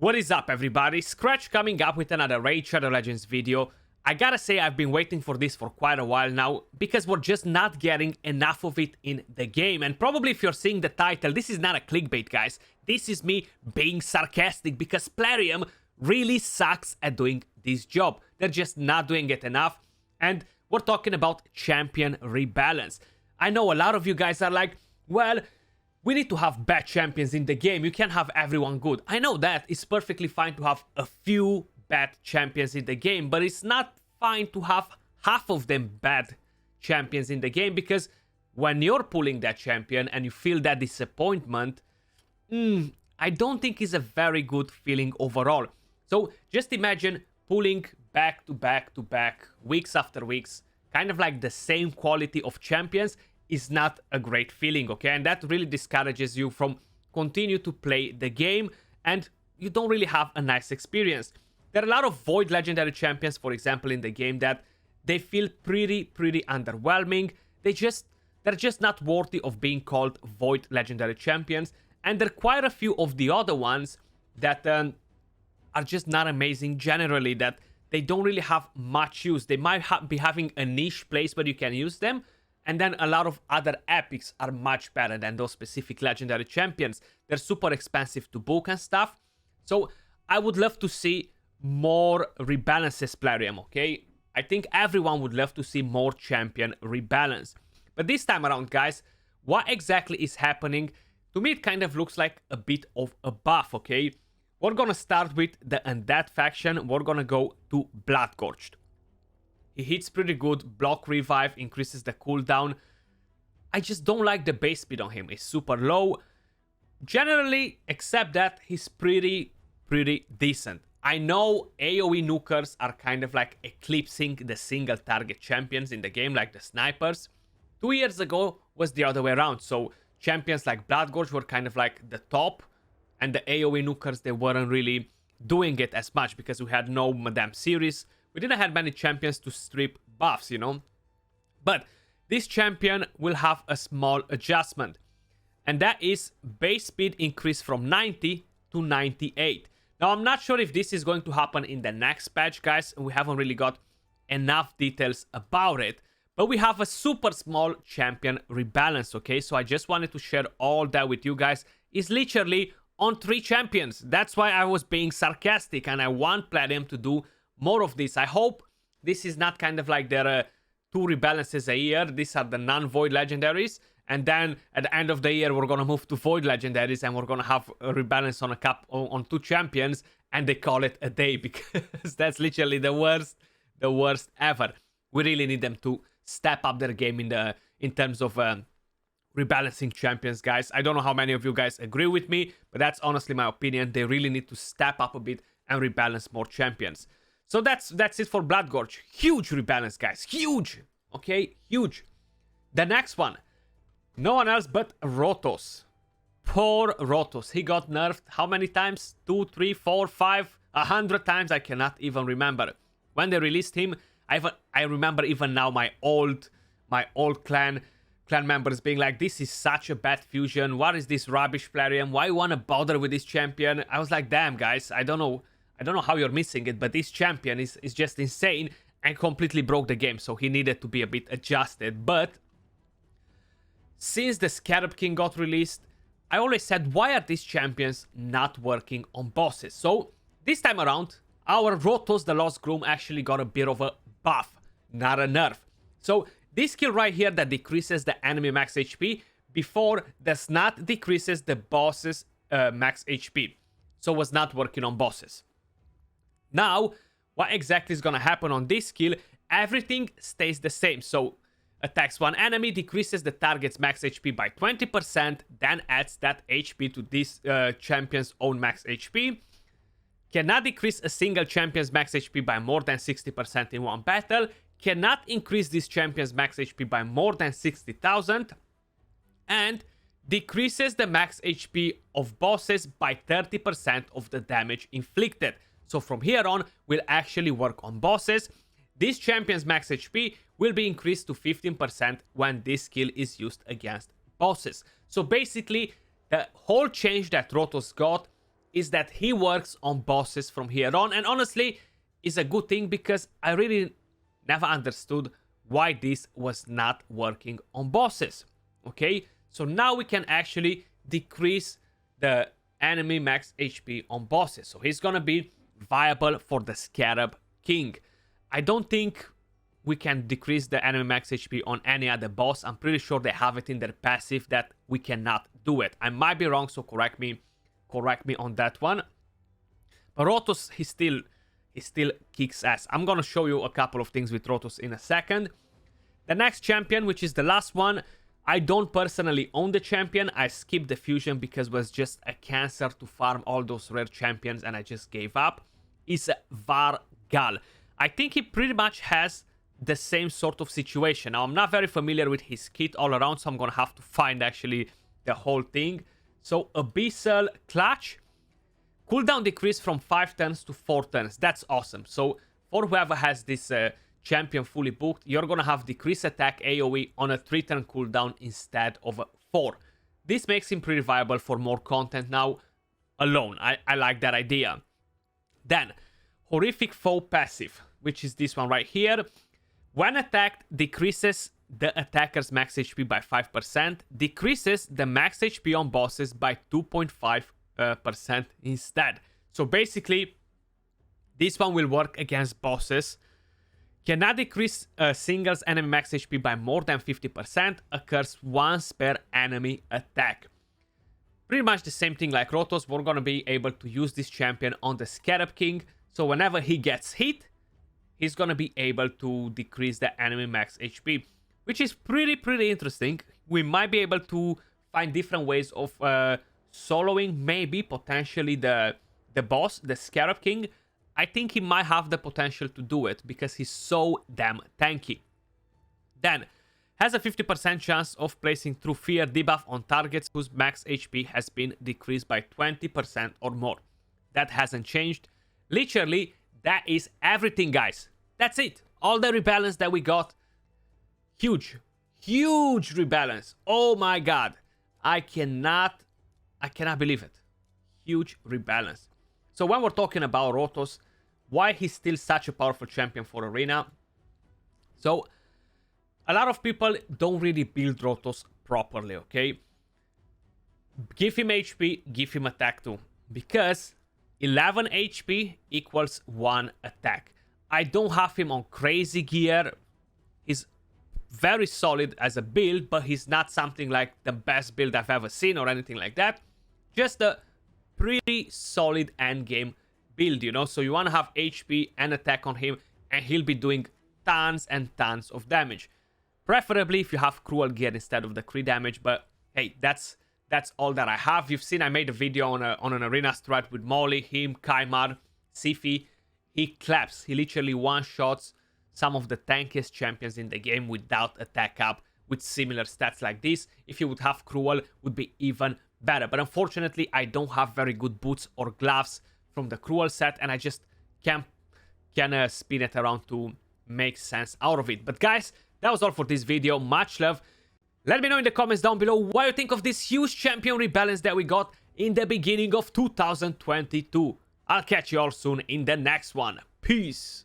What is up, everybody? Skratch coming up with another Raid Shadow Legends video. I gotta say, I've been waiting for this for quite a while now, because we're just not getting enough of it in the game. And probably if you're seeing the title, this is not a clickbait, guys. This is me being sarcastic, because Plarium really sucks at doing this job. They're just not doing it enough. And we're talking about champion rebalance. I know a lot of you guys are like, well, we need to have bad champions in the game. You can't have everyone good. I know that. It's perfectly fine to have a few bad champions in the game, but it's not fine to have half of them bad champions in the game, because when you're pulling that champion and you feel that disappointment, I don't think it's a very good feeling overall. So just imagine pulling back to back to back, weeks after weeks, kind of like the same quality of champions is not a great feeling, okay? And that really discourages you from continue to play the game, and you don't really have a nice experience. There are a lot of Void Legendary champions, for example, in the game that they feel pretty underwhelming. They're just not worthy of being called Void Legendary champions. And there are quite a few of the other ones that are just not amazing generally, that they don't really have much use. They might be having a niche place where you can use them, and then a lot of other epics are much better than those specific legendary champions. They're super expensive to book and stuff. So I would love to see more rebalances Plarium, okay? I think everyone would love to see more champion rebalance. But this time around, guys, what exactly is happening? To me, it kind of looks like a bit of a buff, okay? We're gonna start with the Undead faction. We're gonna go to Gorge. He hits pretty good, block revive, increases the cooldown. I just don't like the base speed on him. It's super low. Generally, except that he's pretty decent. I know AoE nukers are kind of like eclipsing the single target champions in the game, like the snipers. 2 years ago was the other way around. So champions like Gorge were kind of like the top, and the AoE nukers, they weren't really doing it as much because we had no Madame series. We didn't have many champions to strip buffs, you know. But this champion will have a small adjustment, and that is base speed increase from 90 to 98. Now, I'm not sure if this is going to happen in the next patch, guys. We haven't really got enough details about it, but we have a super small champion rebalance, okay? So I just wanted to share all that with you guys. It's literally on 3 champions. That's why I was being sarcastic, and I want Plarium to do more of this. I hope this is not kind of like their 2 rebalances a year. These are the non-void legendaries, and then at the end of the year we're gonna move to void legendaries, and we're gonna have a rebalance on on 2 champions, and they call it a day, because that's literally the worst ever. We really need them to step up their game in terms of rebalancing champions, guys. I don't know how many of you guys agree with me, but that's honestly my opinion. They really need to step up a bit and rebalance more champions. So that's it for Gorge. Huge rebalance, guys. Huge. Okay, huge. The next one. No one else but Rotos. Poor Rotos. He got nerfed how many times? 2, 3, 4, 5, 100 times. I cannot even remember. When they released him, I remember even now my old clan members being like, this is such a bad fusion. What is this rubbish Plarium? Why you want to bother with this champion? I was like, damn, guys, I don't know how you're missing it, but this champion is just insane and completely broke the game, so he needed to be a bit adjusted. But since the Scarab King got released, I always said, why are these champions not working on bosses? So this time around, our Rotos, the Lost Groom, actually got a bit of a buff, not a nerf. So this skill right here that decreases the enemy max HP before does not decreases the boss's max HP. So was not working on bosses. Now, what exactly is gonna happen on this skill? Everything stays the same. So attacks one enemy, decreases the target's max HP by 20%, then adds that HP to this champion's own max HP. Cannot decrease a single champion's max HP by more than 60% in one battle. Cannot increase this champion's max HP by more than 60,000. And decreases the max HP of bosses by 30% of the damage inflicted. So from here on, we'll actually work on bosses. This champion's max HP will be increased to 15% when this skill is used against bosses. So basically, the whole change that Rotos got is that he works on bosses from here on, and honestly, is a good thing because I really never understood why this was not working on bosses. Okay, so now we can actually decrease the enemy max HP on bosses. So he's gonna be viable for the Scarab King. I don't think we can decrease the enemy max HP on any other boss. I'm pretty sure they have it in their passive that we cannot do it. I might be wrong, so correct me on that one. But Rotos, he still kicks ass. I'm gonna show you a couple of things with Rotos in a second. The next champion, which is the last one, I don't personally own the champion. I skipped the fusion because it was just a cancer to farm all those rare champions and I just gave up. Is Vargal. I think he pretty much has the same sort of situation. Now, I'm not very familiar with his kit all around, so I'm gonna have to find actually the whole thing. So, Abyssal Clutch. Cooldown decrease from 5 turns to 4 turns. That's awesome. So, for whoever has this champion fully booked, you're gonna have decreased attack AoE on a 3-turn cooldown instead of 4. This makes him pretty viable for more content now alone. I like that idea. Then, Horrific Foe passive, which is this one right here. When attacked, decreases the attacker's max HP by 5%, decreases the max HP on bosses by 2.5% instead. So basically, this one will work against bosses. Cannot decrease a single's enemy max HP by more than 50%, occurs once per enemy attack. Pretty much the same thing like Rotos, we're gonna be able to use this champion on the Scarab King. So whenever he gets hit, he's gonna be able to decrease the enemy max HP, which is pretty interesting. We might be able to find different ways of soloing, maybe potentially the boss, the Scarab King. I think he might have the potential to do it because he's so damn tanky. Then, has a 50% chance of placing True Fear debuff on targets whose max HP has been decreased by 20% or more. That hasn't changed. Literally, that is everything, guys. That's it. All the rebalance that we got. Huge rebalance. Oh my god. I cannot believe it. Huge rebalance. So when we're talking about Rotos, why he's still such a powerful champion for Arena? So, a lot of people don't really build Rotos properly, okay? Give him HP, give him attack too. Because 11 HP equals 1 attack. I don't have him on crazy gear. He's very solid as a build, but he's not something like the best build I've ever seen or anything like that. Just a pretty solid endgame build, you know? So you want to have HP and attack on him, and he'll be doing tons and tons of damage. Preferably if you have cruel gear instead of the crit damage, but hey, that's all that I have. You've seen I made a video on an arena strat with Molly, him, Kaimar, Sifi. He claps. He literally one-shots some of the tankiest champions in the game without attack up with similar stats like this. If you would have cruel, would be even better. But unfortunately, I don't have very good boots or gloves from the cruel set, and I just can't spin it around to make sense out of it. But guys, that was all for this video. Much love. Let me know in the comments down below what you think of this huge champion rebalance that we got in the beginning of 2022. I'll catch you all soon in the next one. Peace.